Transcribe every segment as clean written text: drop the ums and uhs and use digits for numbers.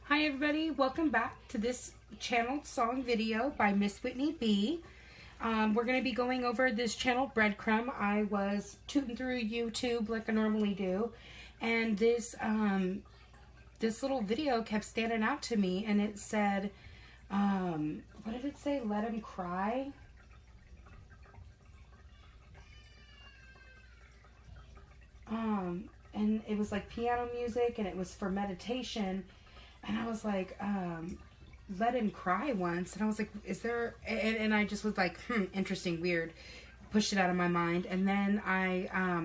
Hi everybody, welcome back to this channeled song video by Miss Whitney B. We're going to be going over this channel Breadcrumb. I was tooting through YouTube like I normally do, and this little video kept standing out to me, and it said, what did it say? Let him cry? And it was like piano music, and it was for meditation. And I was like, let him cry once. And I was like, is there... And I just was like, interesting, weird. Pushed it out of my mind. And then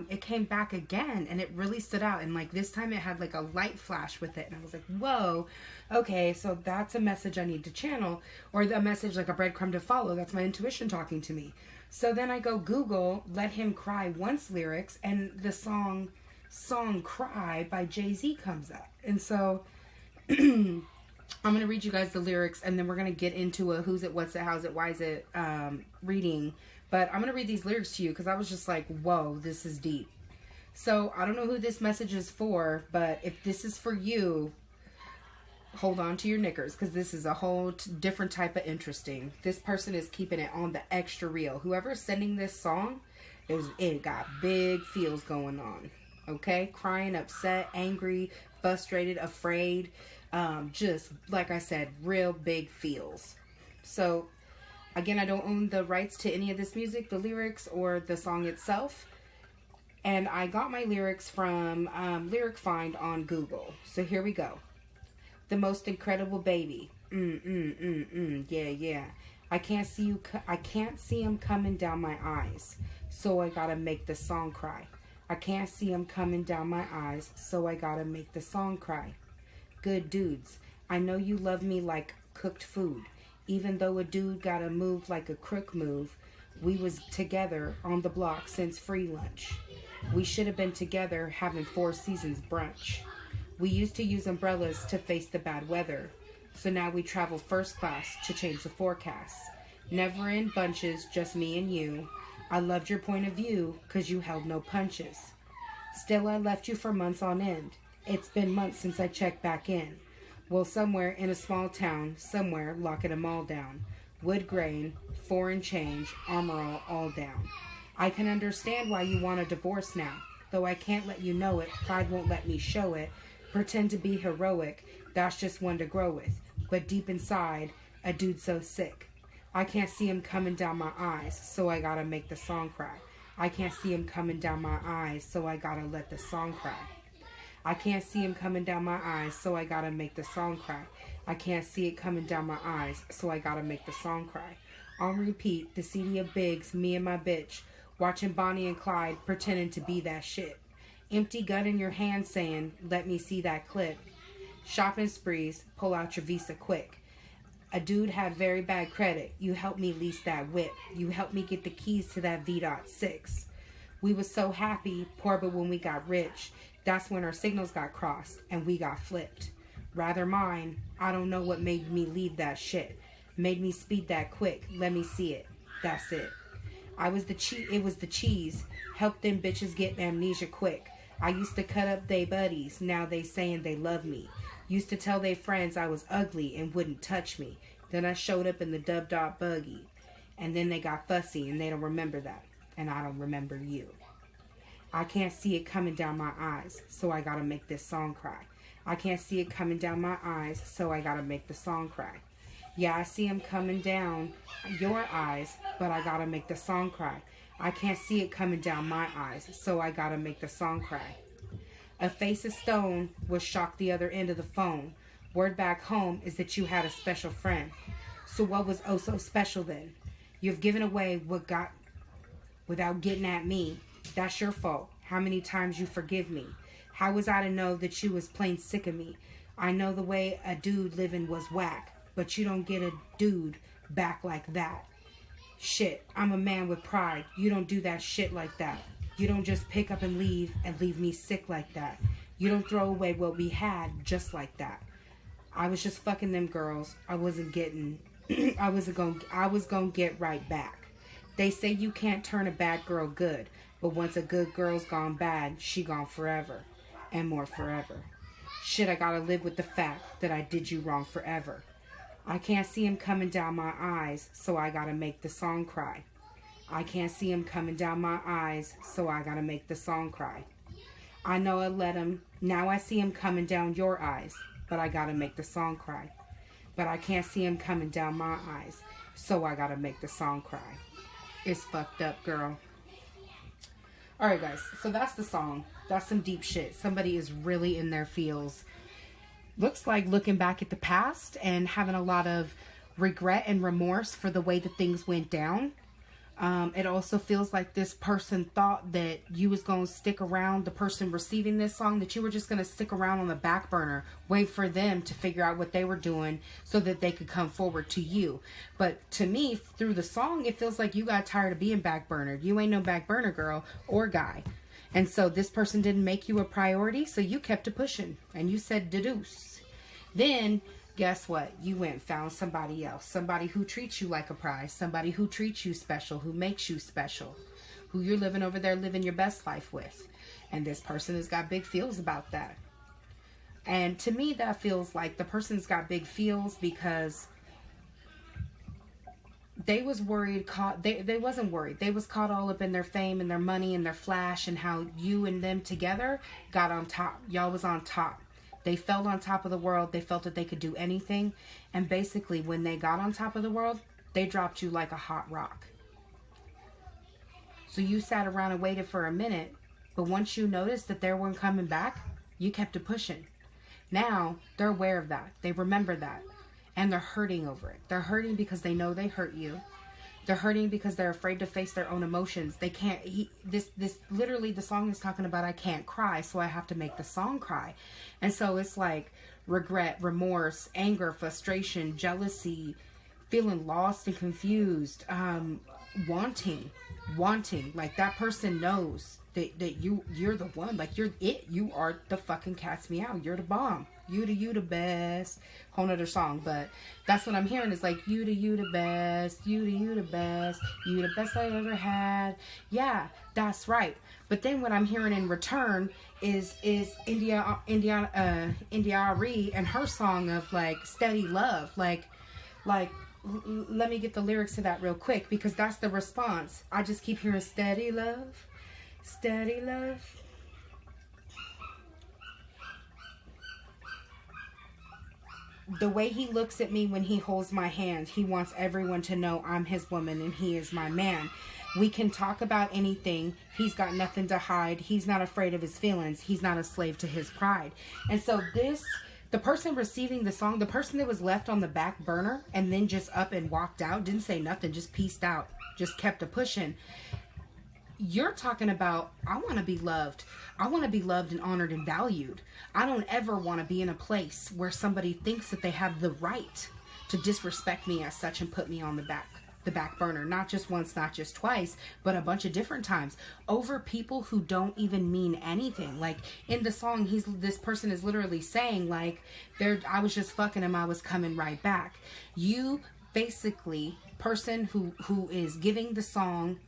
it came back again. And it really stood out. And like this time it had like a light flash with it. And I was like, whoa. Okay, so that's a message I need to channel. Or a message like a breadcrumb to follow. That's my intuition talking to me. So then I go Google Let Him Cry Once lyrics. And the song Cry by Jay-Z comes up. And so... I'm going to read you guys the lyrics, and then we're going to get into a who's it, what's it, how's it, why is it reading. But I'm going to read these lyrics to you because I was just like, whoa, this is deep. So I don't know who this message is for, but if this is for you, hold on to your knickers because this is a whole different type of interesting. This person is keeping it on the extra real. Whoever's sending this song, it got big feels going on. Okay? Crying, upset, angry, frustrated, afraid, just like I said, real big feels. So again, I don't own the rights to any of this music, the lyrics or the song itself, and I got my lyrics from Lyric Find on Google. So here we go. The most incredible baby, yeah. I can't see him coming down my eyes, so I gotta make the song cry. I can't see him coming down my eyes, so I gotta make the song cry. Good dudes, I know you love me like cooked food. Even though a dude gotta move like a crook move, we was together on the block since free lunch. We should have been together having Four Seasons brunch. We used to use umbrellas to face the bad weather, so now we travel first class to change the forecast. Never in bunches, just me and you. I loved your point of view, 'cause you held no punches. Still, I left you for months on end. It's been months since I checked back in. Well, somewhere in a small town, somewhere locking them all down. Wood grain, foreign change, armor all down. I can understand why you want a divorce now, though I can't let you know it. Pride won't let me show it. Pretend to be heroic, that's just one to grow with. But deep inside, a dude so sick. I can't see him coming down my eyes, so I gotta make the song cry. I can't see him coming down my eyes, so I gotta let the song cry. I can't see him coming down my eyes, so I gotta make the song cry. I can't see it coming down my eyes, so I gotta make the song cry. On repeat, the CD of Biggs, me and my bitch, watching Bonnie and Clyde, pretending to be that shit. Empty gun in your hand saying, let me see that clip. Shopping sprees, pull out your Visa quick. A dude had very bad credit. You helped me lease that whip. You helped me get the keys to that V.6. We was so happy, poor, but when we got rich, that's when our signals got crossed and we got flipped. Rather mine, I don't know what made me leave that shit. Made me speed that quick. Let me see it. That's it. It was the cheese. Helped them bitches get amnesia quick. I used to cut up they buddies. Now they saying they love me. Used to tell they friends I was ugly and wouldn't touch me. Then I showed up in the dub-dop buggy. And then they got fussy and they don't remember that. And I don't remember you. I can't see it coming down my eyes, so I gotta make this song cry. I can't see it coming down my eyes, so I gotta make the song cry. Yeah, I see him coming down your eyes, but I gotta make the song cry. I can't see it coming down my eyes, so I gotta make the song cry. A face of stone was shocked the other end of the phone. Word back home is that you had a special friend. So what was oh so special then? You've given away what got without getting at me. That's your fault. How many times you forgive me? How was I to know that you was plain sick of me? I know the way a dude living was whack, but you don't get a dude back like that. Shit, I'm a man with pride. You don't do that shit like that. You don't just pick up and leave me sick like that. You don't throw away what we had just like that. I was just fucking them girls. I wasn't getting, I was gonna get right back. They say you can't turn a bad girl good, but once a good girl's gone bad, she gone forever and more forever. Shit, I gotta live with the fact that I did you wrong forever. I can't see him coming down my eyes, so I gotta make the song cry. I can't see him coming down my eyes, so I gotta make the song cry. I know I let him, now I see him coming down your eyes, but I gotta make the song cry. But I can't see him coming down my eyes, so I gotta make the song cry. It's fucked up, girl. Alright guys, so that's the song. That's some deep shit. Somebody is really in their feels. Looks like looking back at the past and having a lot of regret and remorse for the way that things went down. It also feels like this person thought that you was going to stick around, the person receiving this song, that you were just going to stick around on the back burner, wait for them to figure out what they were doing so that they could come forward to you. But to me, through the song, it feels like you got tired of being back burnered. You ain't no back burner girl or guy. And so this person didn't make you a priority, so you kept it pushing. And you said deduce. Then, guess what? You went and found somebody else. Somebody who treats you like a prize. Somebody who treats you special. Who makes you special. Who you're living over there living your best life with. And this person has got big feels about that. And to me, that feels like the person's got big feels because they was worried, they wasn't worried. They was caught all up in their fame and their money and their flash and how you and them together got on top. Y'all was on top. They felt on top of the world. They felt that they could do anything. And basically, when they got on top of the world, they dropped you like a hot rock. So you sat around and waited for a minute. But once you noticed that they weren't coming back, you kept it pushing. Now, they're aware of that. They remember that. And they're hurting over it. They're hurting because they know they hurt you. They're hurting because they're afraid to face their own emotions. They can't, this literally the song is talking about I can't cry, so I have to make the song cry. And so it's like regret, remorse, anger, frustration, jealousy, feeling lost and confused, wanting. Like that person knows that you're the one, like you're it. You are the fucking cat's meow. You're the bomb. You the best. Whole nother song, but that's what I'm hearing is like you the best. You the best. You the best I ever had. Yeah, that's right. But then what I'm hearing in return is India Arie and her song of like steady love. Like let me get the lyrics to that real quick because that's the response. I just keep hearing steady love. Steady love. The way he looks at me when he holds my hand, he wants everyone to know I'm his woman and he is my man. We can talk about anything. He's got nothing to hide. He's not afraid of his feelings. He's not a slave to his pride. And so the person receiving the song, the person that was left on the back burner and then just up and walked out, didn't say nothing, just pieced out, just kept it pushing. You're talking about, I want to be loved. I want to be loved and honored and valued. I don't ever want to be in a place where somebody thinks that they have the right to disrespect me as such and put me on the back burner. Not just once, not just twice, but a bunch of different times over people who don't even mean anything. Like in the song, this person is literally saying like, I was just fucking him. I was coming right back. You basically, person who is giving the song,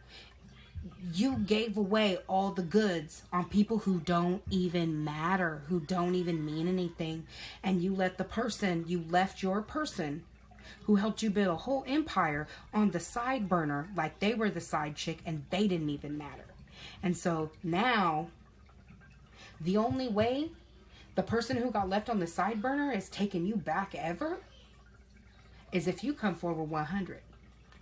you gave away all the goods on people who don't even matter, who don't even mean anything. And you left your person who helped you build a whole empire on the side burner like they were the side chick and they didn't even matter. And so now the only way the person who got left on the side burner is taking you back ever is if you come forward 100.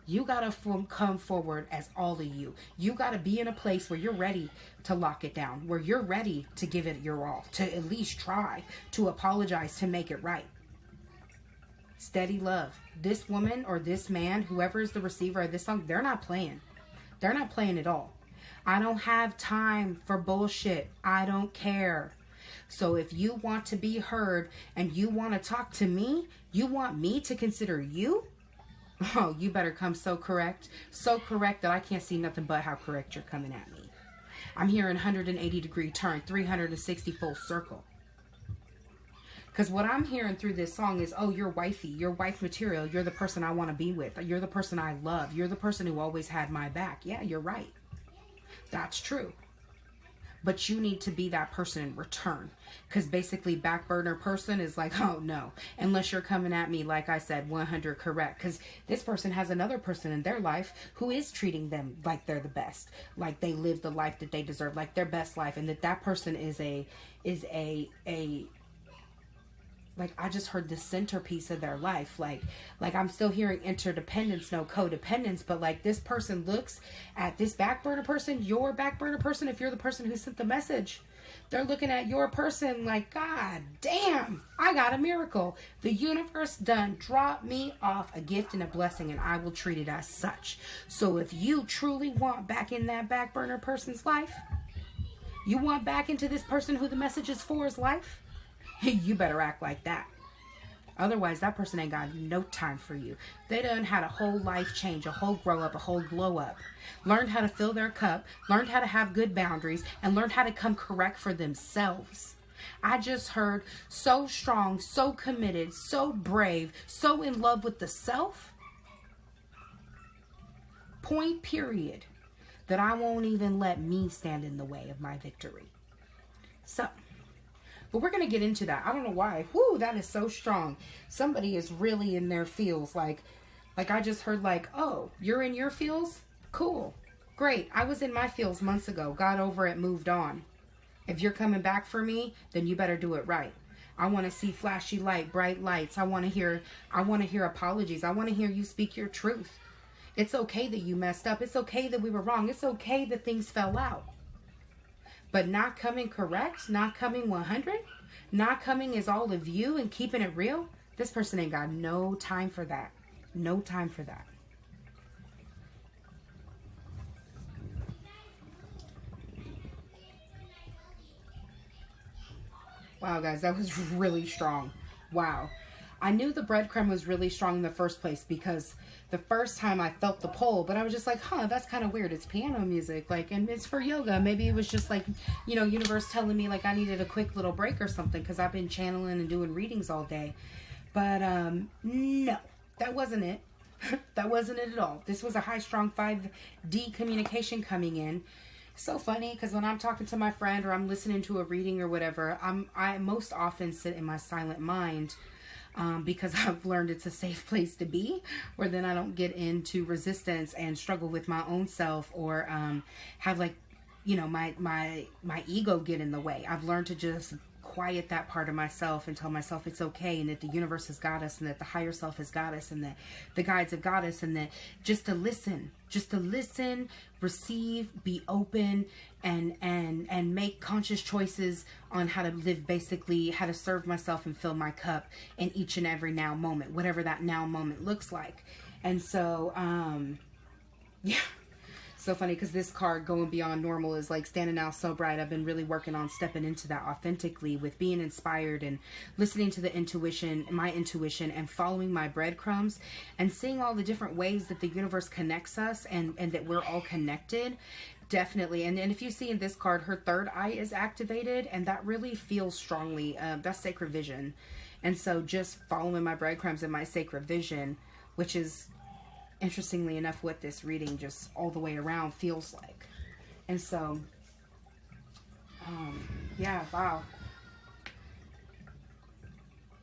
You got to come forward as all of you. You got to be in a place where you're ready to lock it down, where you're ready to give it your all, to at least try, to apologize, to make it right. Steady love. This woman or this man, whoever is the receiver of this song, they're not playing. They're not playing at all. I don't have time for bullshit. I don't care. So if you want to be heard and you want to talk to me, you want me to consider you? Oh, you better come so correct that I can't see nothing but how correct you're coming at me. I'm hearing 180-degree turn, 360 full circle. Because what I'm hearing through this song is, oh, you're wifey, you're wife material, you're the person I want to be with, you're the person I love, you're the person who always had my back. Yeah, you're right. That's true. but you need to be that person in return. Because basically back burner person is like, oh no, unless you're coming at me, like I said, 100 correct. Because this person has another person in their life who is treating them like they're the best, like they live the life that they deserve, like their best life, and that person is a like, I just heard the centerpiece of their life. Like I'm still hearing interdependence, no codependence, but like this person looks at this back burner person, your back burner person, if you're the person who sent the message, they're looking at your person like, God damn, I got a miracle. The universe done dropped me off a gift and a blessing, and I will treat it as such. So if you truly want back in that back burner person's life, you want back into this person who the message is for his life, you better act like that. Otherwise, that person ain't got no time for you. They done had a whole life change, a whole grow up, a whole glow up. Learned how to fill their cup, learned how to have good boundaries, and learned how to come correct for themselves. I just heard so strong, so committed, so brave, so in love with the self. Point period. That I won't even let me stand in the way of my victory. So, but we're going to get into that. I don't know why. Whoo, that is so strong. Somebody is really in their feels. Like I just heard like, oh, you're in your feels? Cool. Great. I was in my feels months ago. Got over it, moved on. If you're coming back for me, then you better do it right. I want to see flashy light, bright lights. I want to hear apologies. I want to hear you speak your truth. It's okay that you messed up. It's okay that we were wrong. It's okay that things fell out. But not coming correct, not coming 100, not coming as all of you and keeping it real, this person ain't got no time for that. No time for that. Wow, guys, that was really strong. Wow. I knew the breadcrumb was really strong in the first place because the first time I felt the pull, but I was just like, huh, that's kind of weird. It's piano music, like, and it's for yoga. Maybe it was just like, you know, universe telling me like I needed a quick little break or something because I've been channeling and doing readings all day. But no, that wasn't it. That wasn't it at all. This was a high strong 5D communication coming in. So funny because when I'm talking to my friend or I'm listening to a reading or whatever, I most often sit in my silent mind. Because I've learned it's a safe place to be, where then I don't get into resistance and struggle with my own self or have like, you know, my ego get in the way. I've learned to just quiet that part of myself and tell myself it's okay, and that the universe has got us, and that the higher self has got us, and that the guides have got us, and that just to listen, receive, be open, and make conscious choices on how to live, basically how to serve myself and fill my cup in each and every now moment, whatever that now moment looks like. And so yeah, so funny because this card, going beyond normal, is like standing out so bright. I've been really working on stepping into that authentically with being inspired and listening to the intuition, my intuition, and following my breadcrumbs and seeing all the different ways that the universe connects us and that we're all connected. Definitely. And if you see in this card, her third eye is activated, and that really feels strongly. That's sacred vision. And so just following my breadcrumbs and my sacred vision, which is interestingly enough what this reading just all the way around feels like. And so yeah, wow.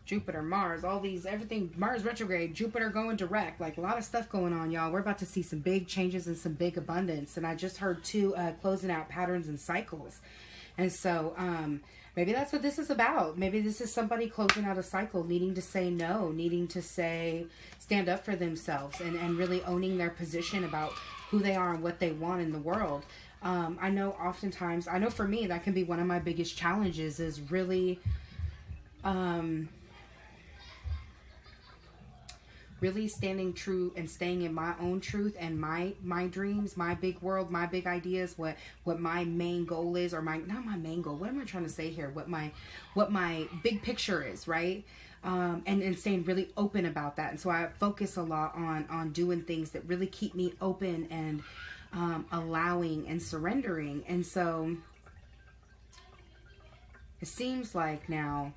Jupiter, Mars, all these, everything, Mars retrograde, Jupiter going direct, like a lot of stuff going on, y'all. We're about to see some big changes and some big abundance. And I just heard too, closing out patterns and cycles. And so maybe that's what this is about. Maybe this is somebody closing out a cycle, needing to say no, needing to stand up for themselves, and really owning their position about who they are and what they want in the world. I know oftentimes, I know for me, that can be one of my biggest challenges, is really really standing true and staying in my own truth and my dreams, my big world, my big ideas, what my main goal is, or not my main goal, what am I trying to say here? What my big picture is, right? And staying really open about that. And so I focus a lot on doing things that really keep me open and allowing and surrendering. And so it seems like now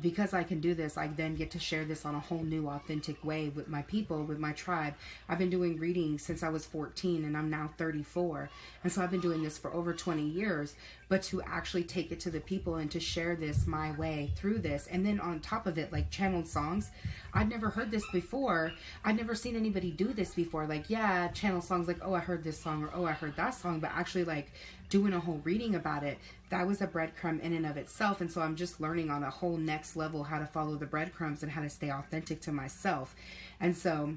because I can do this, I then get to share this on a whole new authentic way with my people, with my tribe. I've been doing readings since I was 14 and I'm now 34. And so I've been doing this for over 20 years, but to actually take it to the people and to share this my way through this. And then on top of it, like channeled songs, I'd never heard this before. I'd never seen anybody do this before. Like, yeah, channel songs like, oh, I heard this song, or oh, I heard that song, but actually like doing a whole reading about it, that was a breadcrumb in and of itself. And so I'm just learning on a whole next level how to follow the breadcrumbs and how to stay authentic to myself. And so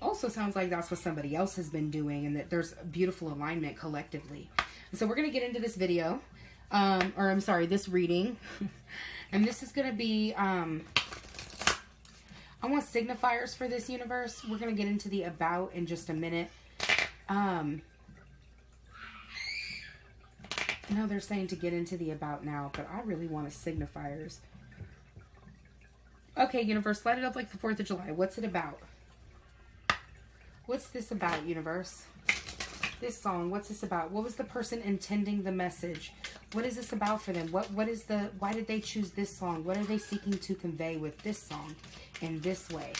also sounds like that's what somebody else has been doing, and that there's beautiful alignment collectively. And so we're going to get into this video, this reading. And this is going to be, I want signifiers for this universe. We're going to get into the about in just a minute. No, they're saying to get into the about now, but I really want signifiers. Okay, universe, light it up like the 4th of July. What's it about? What's this about, universe? This song, what's this about? What was the person intending the message? What is this about for them? Why did they choose this song? What are they seeking to convey with this song in this way?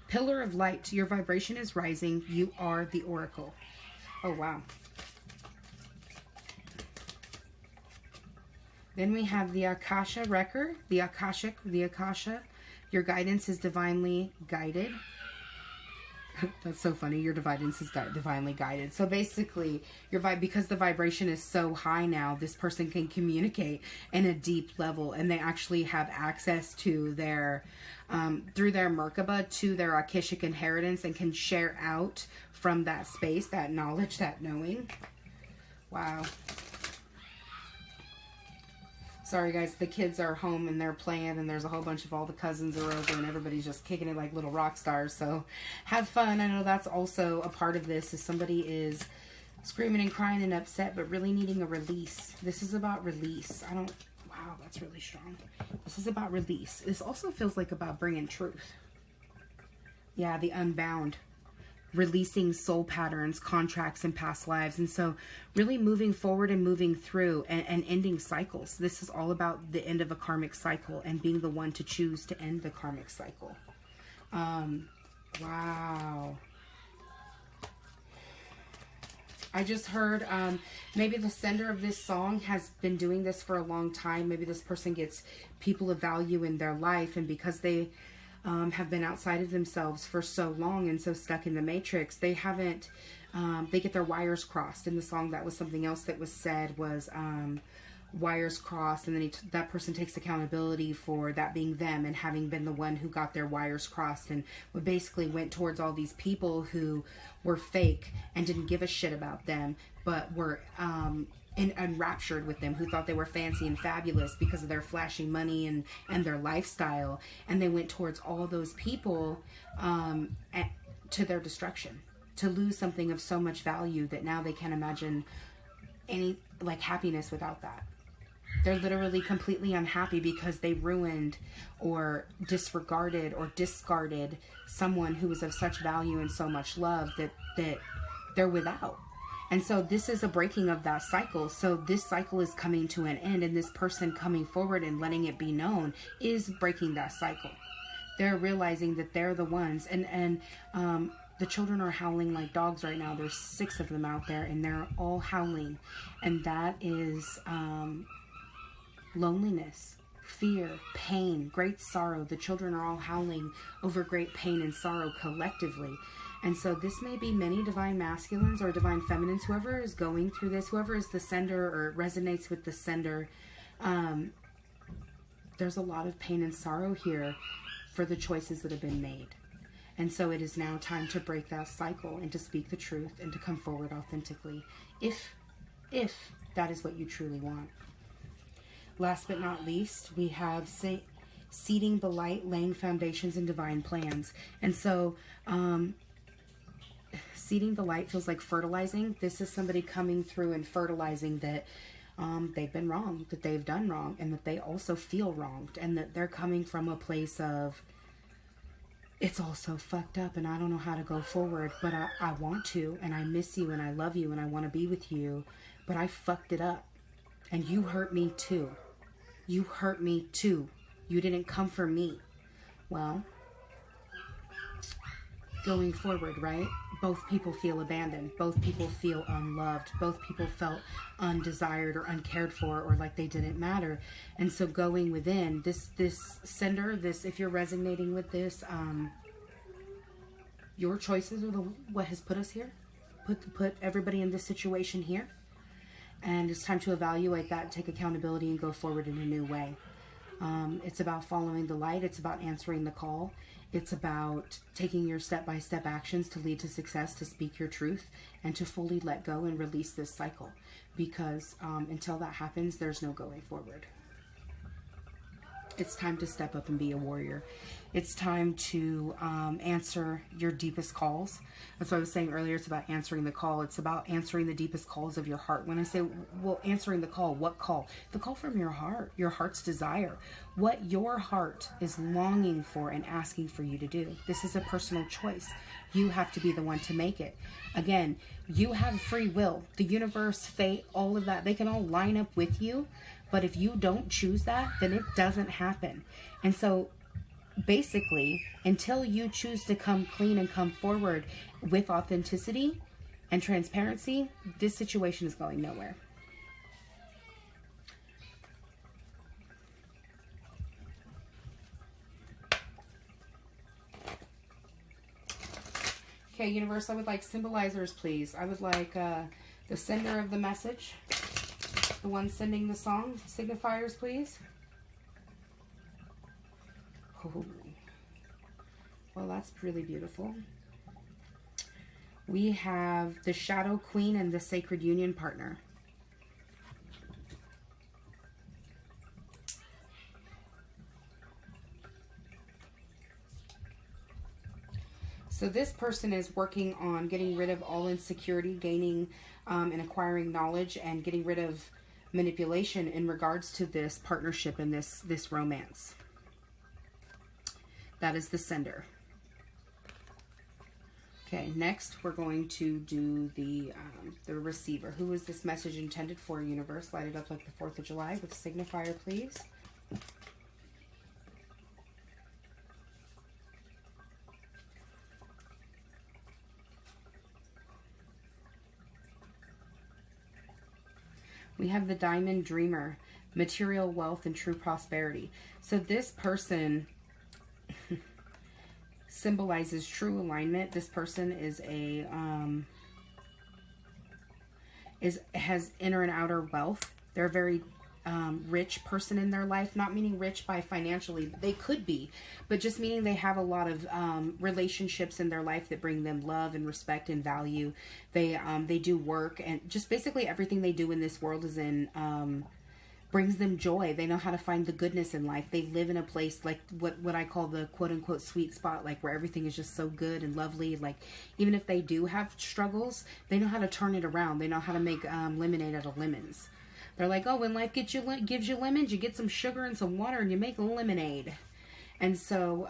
Pillar of light, your vibration is rising. You are the oracle. Oh, wow. Then we have the Akasha record, the Akasha. Your guidance is divinely guided. That's so funny. Your guidance is divinely guided. So basically, because the vibration is so high now, this person can communicate in a deep level, and they actually have access to their, through their Merkaba, to their Akashic inheritance, and can share out from that space, that knowledge, that knowing. Wow. Sorry guys, the kids are home and they're playing, and there's a whole bunch of all the cousins are over and everybody's just kicking it like little rock stars. So have fun. I know that's also a part of this, is somebody is screaming and crying and upset, but really needing a release. This is about release. Wow, that's really strong. This is about release. This also feels like about bringing truth. Yeah, the unbound. Releasing soul patterns, contracts, and past lives. And so really moving forward and moving through and ending cycles. This is all about the end of a karmic cycle and being the one to choose to end the karmic cycle. Wow. I just heard maybe the sender of this song has been doing this for a long time. Maybe this person gets people of value in their life, and because they have been outside of themselves for so long and so stuck in the matrix, they haven't, they get their wires crossed. In the song, that was something else that was said, was wires crossed, and then that person takes accountability for that being them and having been the one who got their wires crossed, and basically went towards all these people who were fake and didn't give a shit about them, but were enraptured with them, who thought they were fancy and fabulous because of their flashy money and their lifestyle, and they went towards all those people to their destruction, to lose something of so much value that now they can't imagine any happiness without that. They're literally completely unhappy because they ruined or disregarded or discarded someone who was of such value and so much love that they're without. And so this is a breaking of that cycle. So this cycle is coming to an end, and this person coming forward and letting it be known is breaking that cycle. They're realizing that they're the ones, and the children are howling like dogs right now. There's 6 of them out there, and they're all howling. And that is loneliness, fear, pain, great sorrow. The children are all howling over great pain and sorrow collectively. And so this may be many divine masculines or divine feminines, whoever is going through this, whoever is the sender or resonates with the sender. There's a lot of pain and sorrow here for the choices that have been made. And so it is now time to break that cycle and to speak the truth and to come forward authentically, if that is what you truly want. Last but not least, we have seeding the light, laying foundations and divine plans. And so seeding the light feels like fertilizing. This is somebody coming through and fertilizing that they've been wrong, that they've done wrong, and that they also feel wronged, and that they're coming from a place of it's all so fucked up and I don't know how to go forward, but I want to, and I miss you and I love you and I want to be with you, but I fucked it up. And you hurt me too. You hurt me too. You didn't come for me. Well, going forward, right? Both people feel abandoned. Both people feel unloved. Both people felt undesired or uncared for, or like they didn't matter. And so going within, this sender, this, if you're resonating with this, your choices are what has put us here. Put everybody in this situation here. And it's time to evaluate that, take accountability, and go forward in a new way. It's about following the light. It's about answering the call. It's about taking your step-by-step actions to lead to success, to speak your truth, and to fully let go and release this cycle. Because until that happens, there's no going forward. It's time to step up and be a warrior. It's time to answer your deepest calls. That's what I was saying earlier. It's about answering the call. It's about answering the deepest calls of your heart. When I say, well, answering the call, what call? The call from your heart, your heart's desire. What your heart is longing for and asking for you to do. This is a personal choice. You have to be the one to make it. Again, you have free will. The universe, fate, all of that, they can all line up with you. But if you don't choose that, then it doesn't happen. And so basically, until you choose to come clean and come forward with authenticity and transparency, this situation is going nowhere. Okay, universe, I would like symbolizers, please. I would like the sender of the message, the one sending the song, signifiers, please. Oh. Well, that's really beautiful. We have the Shadow Queen and the Sacred Union Partner. So this person is working on getting rid of all insecurity, gaining and acquiring knowledge, and getting rid of manipulation in regards to this partnership and this romance. That is the sender. Okay, next we're going to do the receiver. Who is this message intended for, universe? Light it up like the 4th of July with signifier, please. We have the Diamond Dreamer, material wealth and true prosperity. So this person symbolizes true alignment. This person is a has inner and outer wealth. They're a very rich person in their life, not meaning rich by financially. They could be, but just meaning they have a lot of relationships in their life that bring them love and respect and value. They do work, and just basically everything they do in this world is in brings them joy. They know how to find the goodness in life. They live in a place like what I call the quote-unquote sweet spot, like where everything is just so good and lovely. Like even if they do have struggles, they know how to turn it around. They know how to make lemonade out of lemons. They're like, oh, when life gives you lemons, you get some sugar and some water and you make lemonade. And so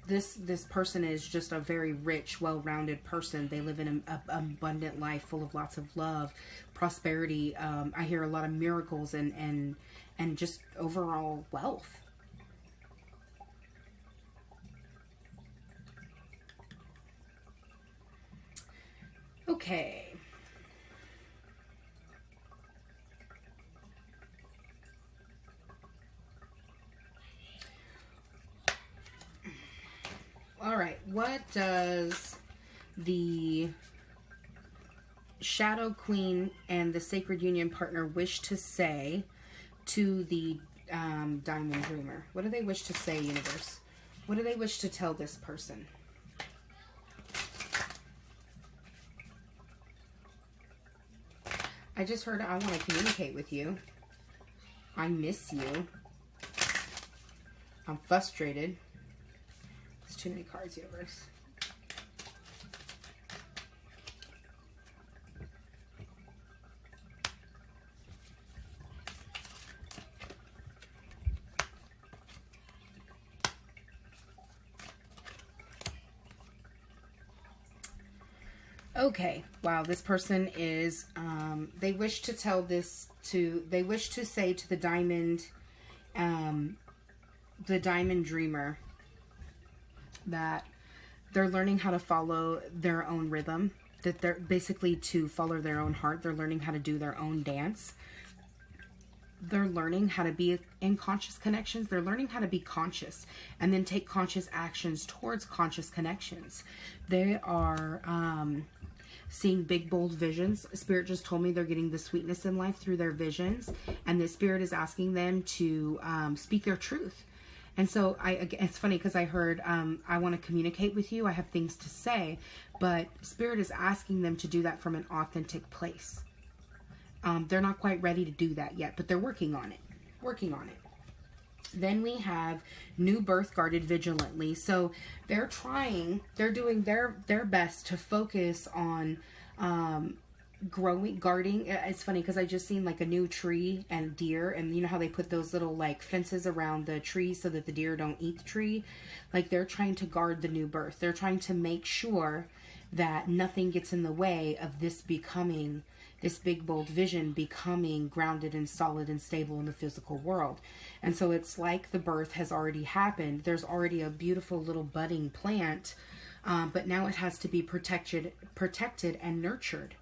this person is just a very rich, well-rounded person. They live in an abundant life full of lots of love, prosperity. I hear a lot of miracles and just overall wealth. Okay. All right, what does the Shadow Queen and the Sacred Union Partner wish to say to the Diamond Dreamer? What do they wish to say, universe? What do they wish to tell this person? I just heard, I want to communicate with you. I miss you. I'm frustrated. It's too many cards, universe. Okay, wow, this person is, they wish to say to the diamond dreamer, that they're learning how to follow their own rhythm, that they're basically to follow their own heart. They're learning how to do their own dance. They're learning how to be in conscious connections. They're learning how to be conscious and then take conscious actions towards conscious connections. They are seeing big, bold visions. Spirit just told me they're getting the sweetness in life through their visions. And the Spirit is asking them to speak their truth. And so it's funny because I heard, I want to communicate with you. I have things to say. But Spirit is asking them to do that from an authentic place. They're not quite ready to do that yet, but they're working on it. Then we have new birth guarded vigilantly. So they're doing their best to focus on guarding. It's funny because I just seen like a new tree and deer, and you know how they put those little like fences around the tree so that the deer don't eat the tree. Like they're trying to guard the new birth. They're trying to make sure that nothing gets in the way of this big bold vision becoming grounded and solid and stable in the physical world. And so it's like the birth has already happened. There's already a beautiful little budding plant, but now it has to be protected and nurtured.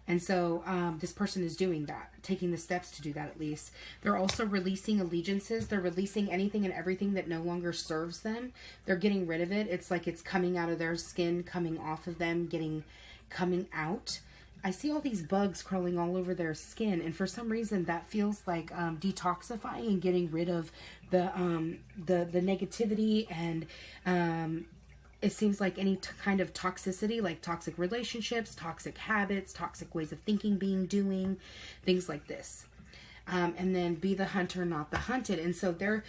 And so this person is doing that, taking the steps to do that at least. They're also releasing allegiances. They're releasing anything and everything that no longer serves them. They're getting rid of it. It's like it's coming out of their skin, coming off of them, coming out. I see all these bugs crawling all over their skin, and for some reason that feels like detoxifying and getting rid of the negativity, and it seems like any kind of toxicity, like toxic relationships, toxic habits, toxic ways of thinking, doing, things like this. And then be the hunter, not the hunted. And so they're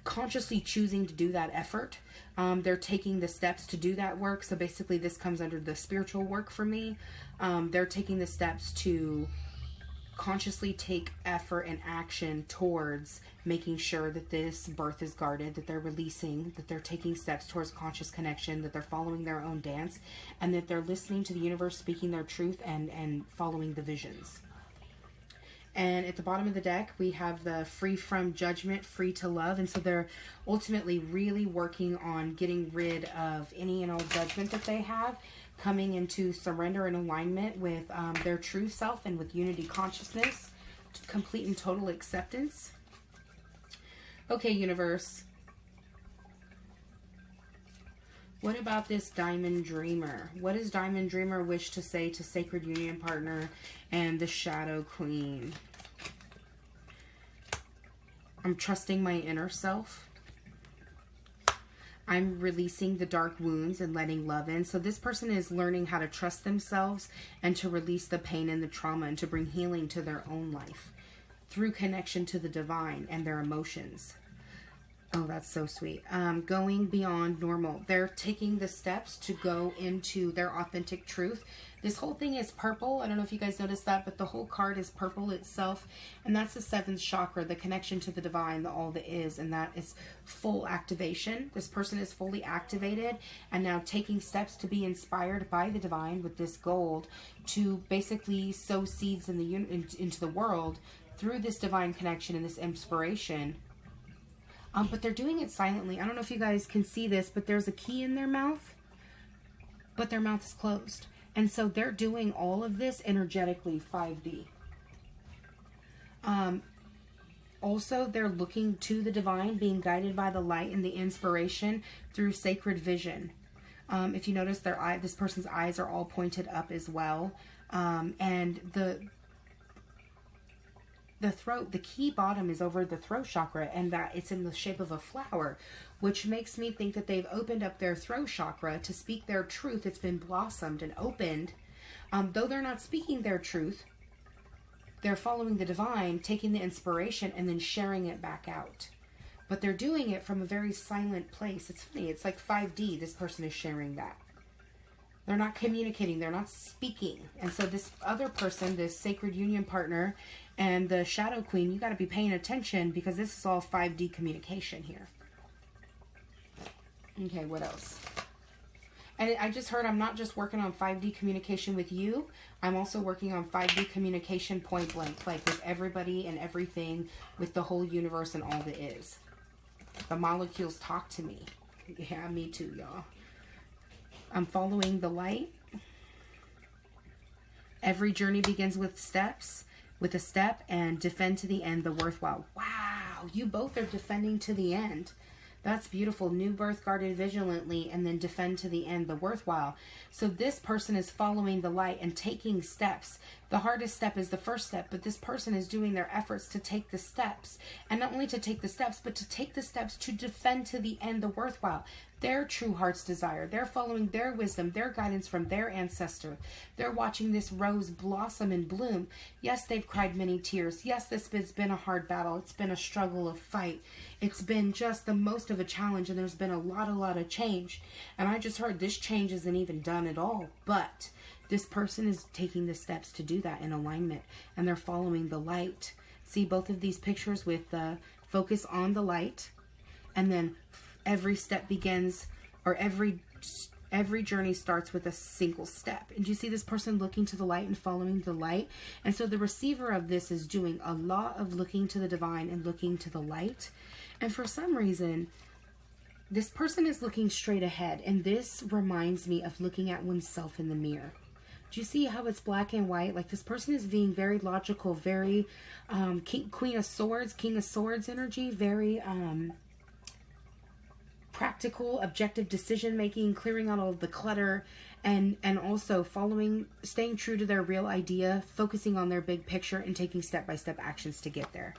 consciously choosing to do that effort. They're taking the steps to do that work. So basically this comes under the spiritual work for me. They're taking the steps to consciously take effort and action towards making sure that this birth is guarded, that they're releasing, that they're taking steps towards conscious connection, that they're following their own dance, and that they're listening to the universe, speaking their truth, and following the visions. And at the bottom of the deck, we have the free from judgment, free to love. And so they're ultimately really working on getting rid of any and all judgment that they have, coming into surrender and alignment with their true self and with unity consciousness, complete and total acceptance. Okay, universe. What about this Diamond Dreamer? What does Diamond Dreamer wish to say to Sacred Union Partner and the Shadow Queen? I'm trusting my inner self. I'm releasing the dark wounds and letting love in. So this person is learning how to trust themselves and to release the pain and the trauma and to bring healing to their own life through connection to the divine and their emotions. Oh, that's so sweet. Going beyond normal. They're taking the steps to go into their authentic truth. This whole thing is purple. I don't know if you guys noticed that, but the whole card is purple itself. And that's the seventh chakra, the connection to the divine, the all that is. And that is full activation. This person is fully activated and now taking steps to be inspired by the divine with this gold to basically sow seeds in into the world through this divine connection and this inspiration. But they're doing it silently. I don't know if you guys can see this, but there's a key in their mouth, but their mouth is closed. And so they're doing all of this energetically 5D. Also, they're looking to the divine, being guided by the light and the inspiration through sacred vision. If you notice, this person's eyes are all pointed up as well. And the throat, the key bottom is over the throat chakra, and that it's in the shape of a flower, which makes me think that they've opened up their throat chakra to speak their truth. It's been blossomed and opened. Though they're not speaking their truth, they're following the divine, taking the inspiration and then sharing it back out. But they're doing it from a very silent place. It's funny. It's like 5D. This person is sharing that. They're not communicating. They're not speaking. And so this other person, this Sacred Union Partner and the Shadow Queen, you got to be paying attention because this is all 5D communication here. Okay, what else? And I just heard I'm not just working on 5D communication with you. I'm also working on 5D communication point blank, like with everybody and everything, with the whole universe and all that is. The molecules talk to me. Yeah, me too, y'all. I'm following the light. Every journey begins with a step, and defend to the end the worthwhile. Wow, you both are defending to the end. That's beautiful. New birth, guarded vigilantly, and then defend to the end the worthwhile. So this person is following the light and taking steps. The hardest step is the first step, but this person is doing their efforts to take the steps. And not only to take the steps, but to take the steps to defend to the end the worthwhile. Their true heart's desire. They're following their wisdom, their guidance from their ancestor. They're watching this rose blossom and bloom. Yes, they've cried many tears. Yes, this has been a hard battle. It's been a struggle, a fight. It's been just the most of a challenge, and there's been a lot of change. And I just heard this change isn't even done at all. But this person is taking the steps to do that in alignment, and they're following the light. See both of these pictures with the focus on the light, and then every step begins, or every journey starts with a single step. And you see this person looking to the light and following the light. And so the receiver of this is doing a lot of looking to the divine and looking to the light. And for some reason, this person is looking straight ahead. And this reminds me of looking at oneself in the mirror. Do you see how it's black and white? Like this person is being very logical, very King of Swords energy, very practical, objective decision making, clearing out all of the clutter, and also staying true to their real idea, focusing on their big picture, and taking step-by-step actions to get there.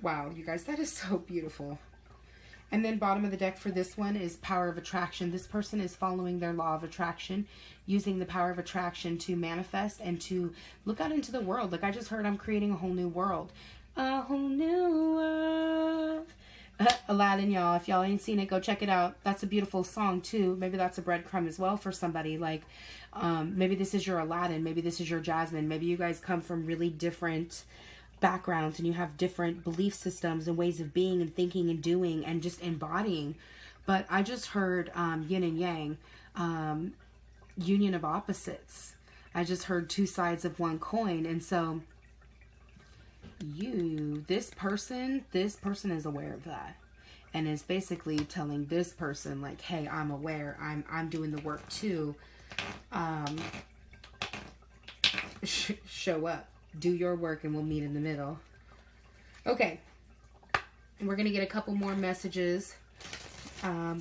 Wow, you guys, that is so beautiful. And then bottom of the deck for this one is power of attraction. This person is following their law of attraction, using the power of attraction to manifest and to look out into the world. Like I just heard, I'm creating a whole new world. A whole new world. Aladdin, y'all. If y'all ain't seen it, go check it out. That's a beautiful song too. Maybe that's a breadcrumb as well for somebody. Like maybe this is your Aladdin, maybe this is your Jasmine. Maybe you guys come from really different backgrounds and you have different belief systems and ways of being and thinking and doing and just embodying. But I just heard yin and yang, union of opposites. I just heard two sides of one coin. And so this person is aware of that, and is basically telling this person like, hey, I'm aware, I'm doing the work too. Show up, do your work, and we'll meet in the middle. Okay, and we're gonna get a couple more messages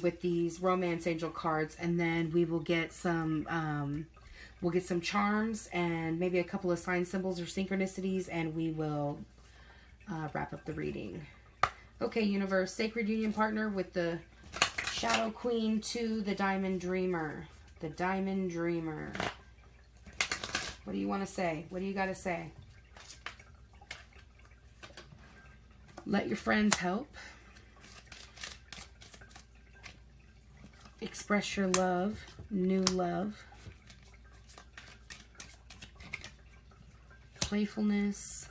with these romance angel cards, and then we will get some we'll get some charms and maybe a couple of sign symbols or synchronicities, and we will wrap up the reading. Okay, universe, sacred union partner with the Shadow Queen to the Diamond Dreamer. The Diamond Dreamer. What do you want to say? What do you got to say? Let your friends help. Express your love. New love. Playfulness.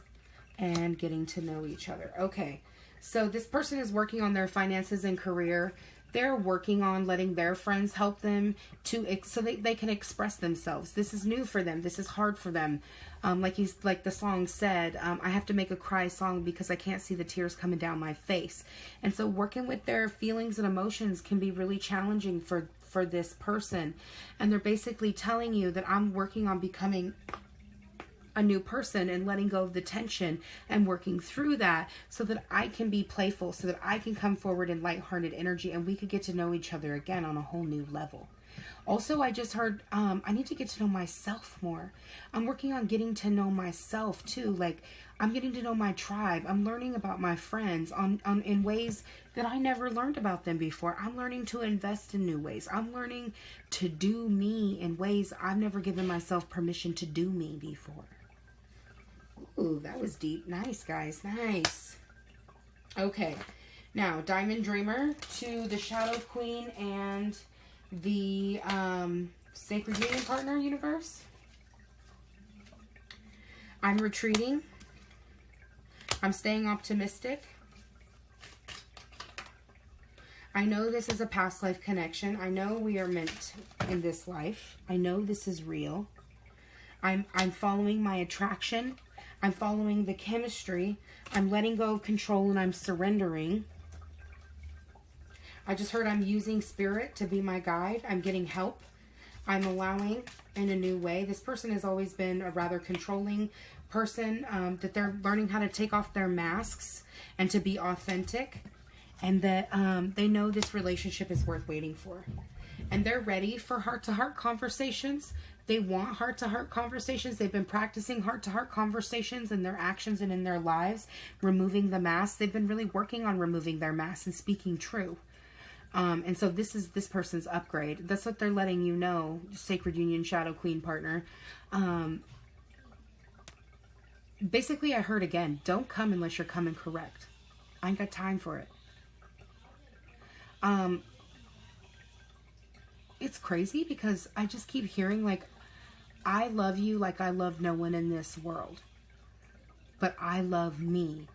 And getting to know each other. Okay, so this person is working on their finances and career. They're working on letting their friends help them so they can express themselves. This is new for them. This is hard for them. Like the song said, I have to make a cry song because I can't see the tears coming down my face. And so working with their feelings and emotions can be really challenging for this person. And they're basically telling you that I'm working on becoming a new person and letting go of the tension and working through that so that I can be playful, so that I can come forward in lighthearted energy and we could get to know each other again on a whole new level. Also, I just heard I need to get to know myself more. I'm working on getting to know myself too. Like I'm getting to know my tribe. I'm learning about my friends in ways that I never learned about them before. I'm learning to invest in new ways. I'm learning to do me in ways I've never given myself permission to do me before. Ooh, that was deep. Nice, guys. Nice. Okay. Now, Diamond Dreamer to the Shadow Queen and the Sacred Union Partner universe. I'm retreating. I'm staying optimistic. I know this is a past life connection. I know we are meant in this life. I know this is real. I'm following my attraction. I'm following the chemistry. I'm letting go of control and I'm surrendering. I just heard I'm using spirit to be my guide. I'm getting help. I'm allowing in a new way. This person has always been a rather controlling person, that they're learning how to take off their masks and to be authentic. And that they know this relationship is worth waiting for. And they're ready for heart-to-heart conversations. They want heart-to-heart conversations. They've been practicing heart-to-heart conversations in their actions and in their lives, removing the masks. They've been really working on removing their masks and speaking true. And so this is this person's upgrade. That's what they're letting you know, Sacred Union Shadow Queen partner. Basically, I heard again, don't come unless you're coming correct. I ain't got time for it. It's crazy because I just keep hearing like, I love you like I love no one in this world. But I love me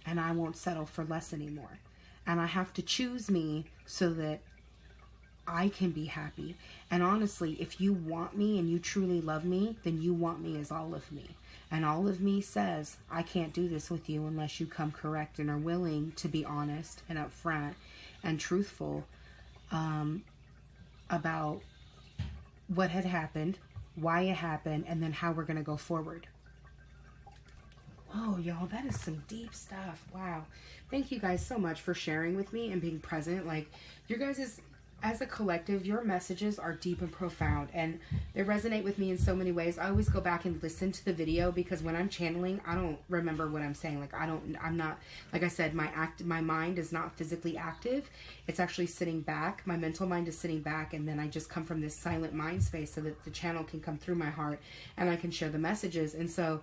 and I won't settle for less anymore. And I have to choose me so that I can be happy. And honestly, if you want me and you truly love me, then you want me as all of me. And all of me says, I can't do this with you unless you come correct and are willing to be honest and upfront and truthful about what had happened, why it happened, and then how we're going to go forward. Oh, y'all, that is some deep stuff. Wow. Thank you guys so much for sharing with me and being present. Like, your guys' as a collective, your messages are deep and profound, and they resonate with me in so many ways. I always go back and listen to the video because when I'm channeling, I don't remember what I'm saying. Like, I'm not, like I said, my mind is not physically active. It's actually sitting back. My mental mind is sitting back, and then I just come from this silent mind space so that the channel can come through my heart and I can share the messages. And so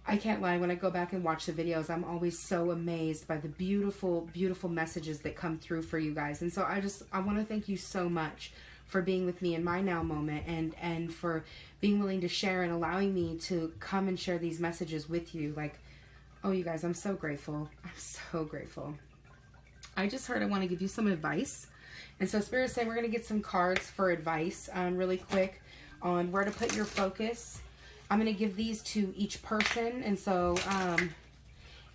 I can't lie, when I go back and watch the videos, I'm always so amazed by the beautiful, beautiful messages that come through for you guys. And so I want to thank you so much for being with me in my now moment and for being willing to share and allowing me to come and share these messages with you. Like, oh, you guys, I'm so grateful. I'm so grateful. I just heard I want to give you some advice. And so Spirit's saying we're going to get some cards for advice really quick on where to put your focus. I'm going to give these to each person. And so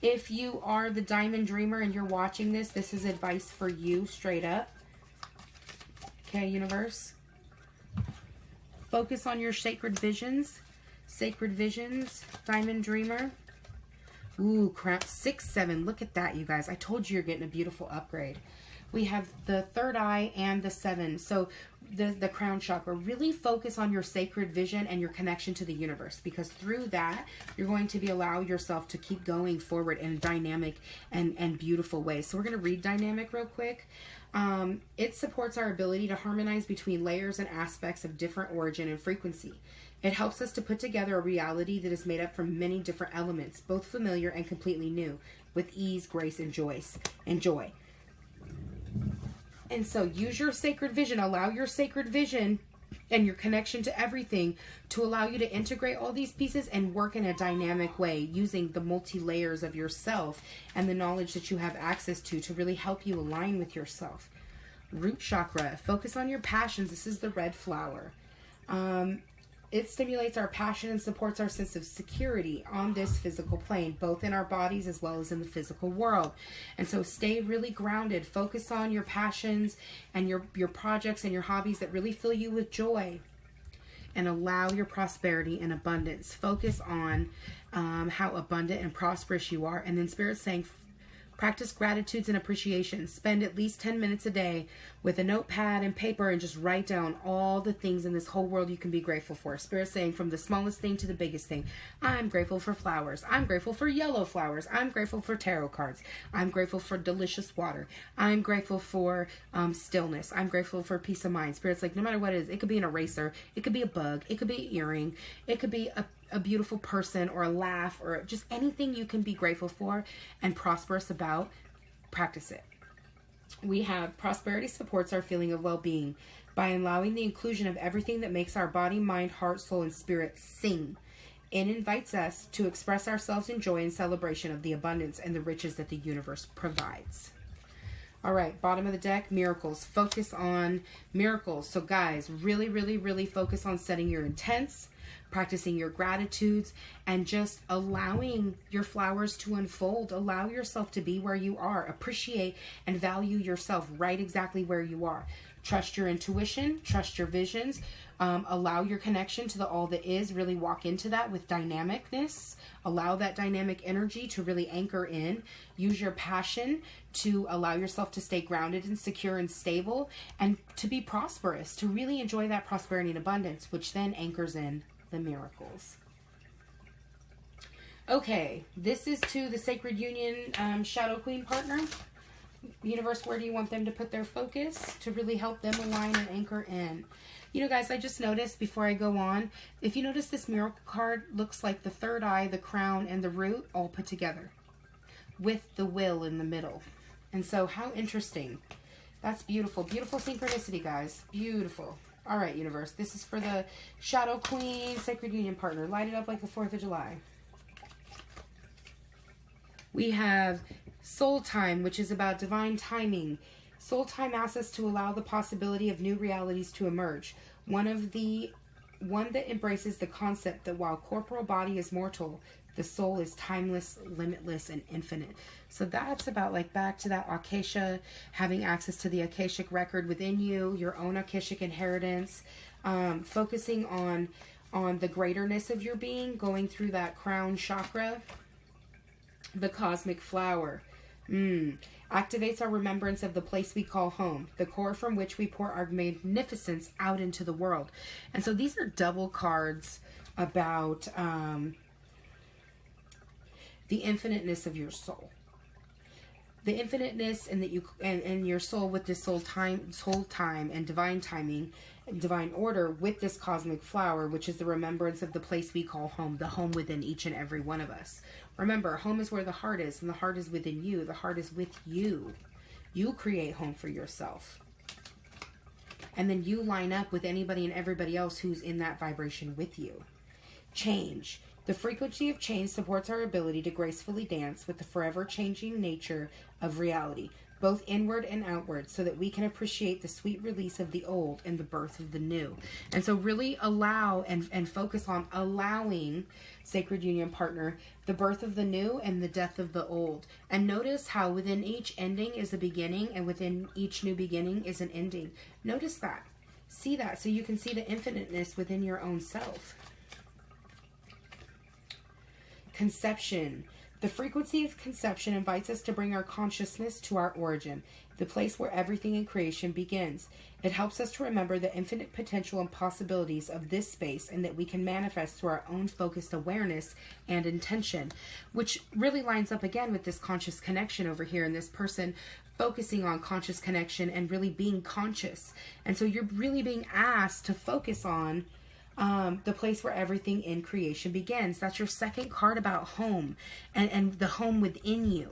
if you are the Diamond Dreamer and you're watching this, this is advice for you straight up. Okay, universe. Focus on your sacred visions. Sacred visions, Diamond Dreamer. Ooh, crap. 6, 7. Look at that, you guys. I told you you're getting a beautiful upgrade. We have the third eye and the 7. So the crown chakra, really focus on your sacred vision and your connection to the universe, because through that you're going to allow yourself to keep going forward in a dynamic and beautiful way. So we're going to read dynamic real quick. It supports our ability to harmonize between layers and aspects of different origin and frequency. It helps us to put together a reality that is made up from many different elements, both familiar and completely new, with ease, grace, and joy. And so use your sacred vision. Allow your sacred vision and your connection to everything to allow you to integrate all these pieces and work in a dynamic way using the multi-layers of yourself and the knowledge that you have access to really help you align with yourself. Root chakra. Focus on your passions. This is the red flower. It stimulates our passion and supports our sense of security on this physical plane, both in our bodies as well as in the physical world. And so stay really grounded. Focus on your passions and your projects and your hobbies that really fill you with joy. And allow your prosperity and abundance. Focus on how abundant and prosperous you are. And then Spirit's saying, practice gratitudes and appreciation. Spend at least 10 minutes a day with a notepad and paper and just write down all the things in this whole world you can be grateful for. Spirit saying from the smallest thing to the biggest thing. I'm grateful for flowers. I'm grateful for yellow flowers. I'm grateful for tarot cards. I'm grateful for delicious water. I'm grateful for stillness. I'm grateful for peace of mind. Spirit's like, no matter what it is, it could be an eraser. It could be a bug. It could be an earring. It could be a beautiful person or a laugh or just anything you can be grateful for and prosperous about. Practice it. We have prosperity supports our feeling of well-being by allowing the inclusion of everything that makes our body, mind, heart, soul, and spirit sing. It invites us to express ourselves in joy and celebration of the abundance and the riches that the universe provides. All right, bottom of the deck, miracles. Focus on miracles. So guys, really, really, really focus on setting your intents, practicing your gratitudes, and just allowing your flowers to unfold. Allow yourself to be where you are. Appreciate and value yourself right exactly where you are. Trust your intuition, trust your visions, allow your connection to the all that is, really walk into that with dynamicness, allow that dynamic energy to really anchor in, use your passion to allow yourself to stay grounded and secure and stable, and to be prosperous, to really enjoy that prosperity and abundance, which then anchors in the miracles. Okay, this is to the Sacred Union Shadow Queen partner. Universe, where do you want them to put their focus to really help them align and anchor in? You know, guys, I just noticed before I go on, if you notice, this miracle card looks like the third eye, the crown, and the root all put together with the will in the middle. And so how interesting. That's beautiful. Beautiful synchronicity, guys. Beautiful. All right, universe. This is for the Shadow Queen Sacred Union partner. Light it up like the 4th of July. We have Soul Time, which is about divine timing. Soul Time asks us to allow the possibility of new realities to emerge. One that embraces the concept that while corporal body is mortal, the soul is timeless, limitless, and infinite. So that's about like back to that Akasha, having access to the Akashic record within you, your own Akashic inheritance, focusing on the greaterness of your being, going through that crown chakra, the cosmic flower. Activates our remembrance of the place we call home, the core from which we pour our magnificence out into the world. And so these are double cards about the infiniteness of your soul. The infiniteness and that you and your soul with this soul time and divine timing, divine order with this cosmic flower, which is the remembrance of the place we call home, the home within each and every one of us. Remember, home is where the heart is, and the heart is within you. The heart is with you. You create home for yourself. And then you line up with anybody and everybody else who's in that vibration with you. Change. The frequency of change supports our ability to gracefully dance with the forever changing nature of reality, both inward and outward, so that we can appreciate the sweet release of the old and the birth of the new. And so really allow and focus on allowing, Sacred Union partner, the birth of the new and the death of the old. And notice how within each ending is a beginning, and within each new beginning is an ending. Notice that. See that, so you can see the infiniteness within your own self. Conception. The frequency of conception invites us to bring our consciousness to our origin, the place where everything in creation begins. It helps us to remember the infinite potential and possibilities of this space, and that we can manifest through our own focused awareness and intention, which really lines up again with this conscious connection over here, and this person focusing on conscious connection and really being conscious. And so you're really being asked to focus on the place where everything in creation begins. That's your second card about home and the home within you.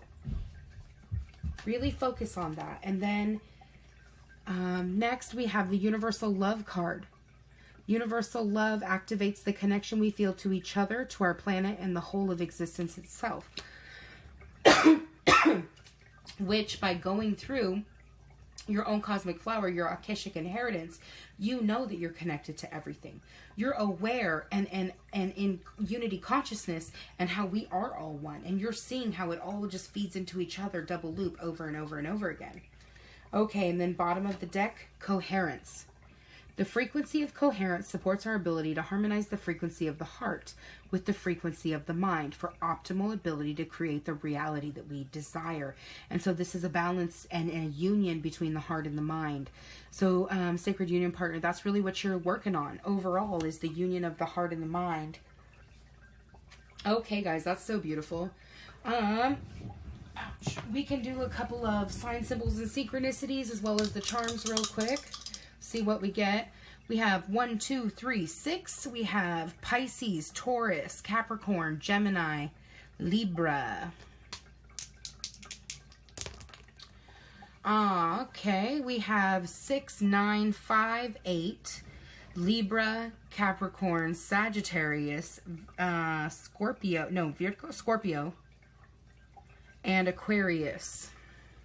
Really focus on that. And then next we have the Universal Love card. Universal Love activates the connection we feel to each other, to our planet, and the whole of existence itself. Which, by going through your own cosmic flower, your Akashic inheritance, you know that you're connected to everything. You're aware and in unity consciousness, and how we are all one. And you're seeing how it all just feeds into each other, double loop, over and over and over again. Okay, and then bottom of the deck, coherence. The frequency of coherence supports our ability to harmonize the frequency of the heart with the frequency of the mind for optimal ability to create the reality that we desire. And so this is a balance and a union between the heart and the mind. So Sacred Union partner, that's really what you're working on overall, is the union of the heart and the mind. Okay, guys, that's so beautiful. We can do a couple of sign symbols and synchronicities as well as the charms real quick. See what we get. We have 1, 2, 3, 6. We have Pisces, Taurus, Capricorn, Gemini, Libra. Okay, we have 6, 9, 5, 8. Libra, Capricorn, Sagittarius, Scorpio, and Aquarius.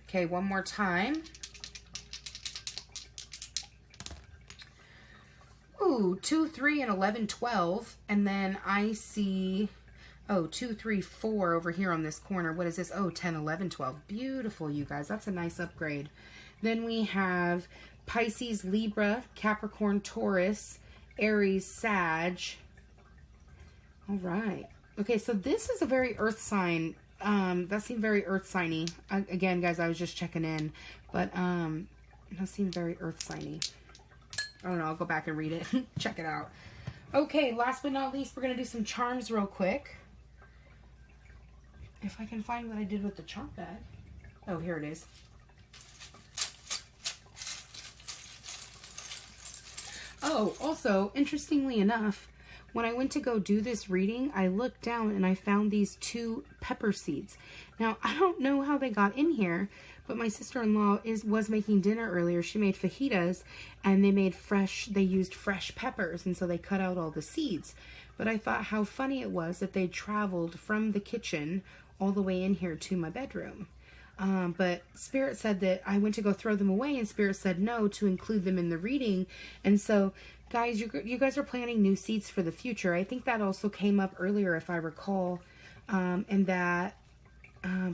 Okay, one more time. Ooh, 2, 3, and 11, 12. And then I see, oh, 2, 3, 4 over here on this corner. What is this? Oh, 10, 11, 12. Beautiful, you guys. That's a nice upgrade. Then we have Pisces, Libra, Capricorn, Taurus, Aries, Sag. All right. Okay, so this is a very earth sign. That seemed very earth signy. Again, guys, I was just checking in. But that seemed very earth signy. I don't know. I'll go back and read it. Check it out. Okay, last but not least, we're going to do some charms real quick. If I can find what I did with the charm bag. Oh, here it is. Oh, also, interestingly enough, when I went to go do this reading, I looked down and I found these 2 pepper seeds. Now, I don't know how they got in here, but my sister-in-law was making dinner earlier. She made fajitas, and they used fresh peppers, and so they cut out all the seeds. But I thought how funny it was that they traveled from the kitchen all the way in here to my bedroom. But Spirit said that I went to go throw them away, and Spirit said no, to include them in the reading. And so, guys, you guys are planting new seeds for the future. I think that also came up earlier, if I recall, and that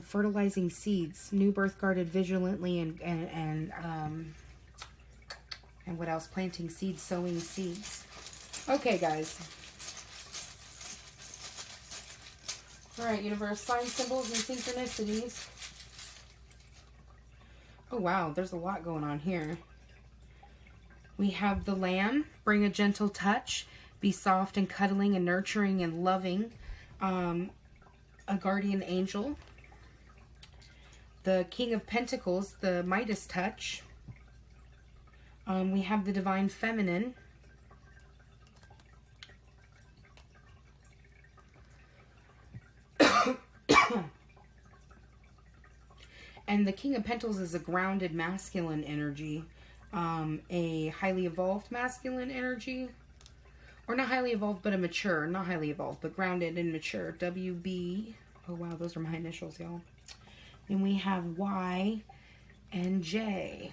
fertilizing seeds, new birth guarded vigilantly, and what else? Planting seeds, sowing seeds. Okay, guys. All right, universe, signs, symbols, and synchronicities. Oh, wow, there's a lot going on here. We have the Lamb, bring a gentle touch, be soft and cuddling and nurturing and loving. A guardian angel. The King of Pentacles, the Midas touch. We have the Divine Feminine. And the King of Pentacles is a grounded masculine energy. A highly evolved masculine energy. Or not highly evolved, but a mature. Not highly evolved, but grounded and mature. WB. Oh, wow, those are my initials, y'all. And we have Y and J.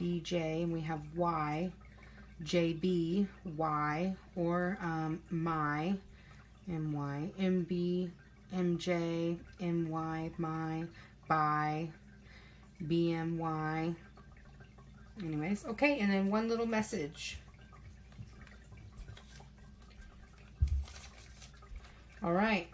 BJ, and we have Y, JB, Y, or my, MY, MB, MJ, MY, my, by, BMY. Anyways, okay, and then one little message. All right.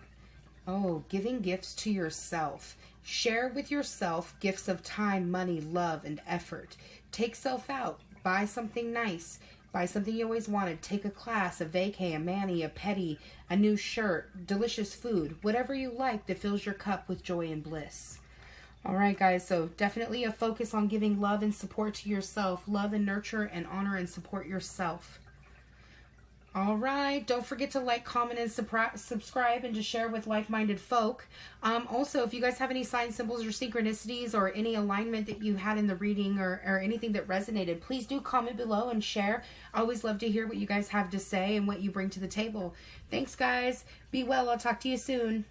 Oh, giving gifts to yourself. Share with yourself gifts of time, money, love, and effort. Take self out. Buy something nice. Buy something you always wanted. Take a class, a vacay, a mani, a pedi, a new shirt, delicious food, whatever you like that fills your cup with joy and bliss. All right, guys, so definitely a focus on giving love and support to yourself. Love and nurture and honor and support yourself. All right, don't forget to like, comment, and subscribe, and to share with like-minded folk. Also, if you guys have any signs, symbols, or synchronicities, or any alignment that you had in the reading, or anything that resonated, please do comment below and share. I always love to hear what you guys have to say and what you bring to the table. Thanks, guys. Be well. I'll talk to you soon.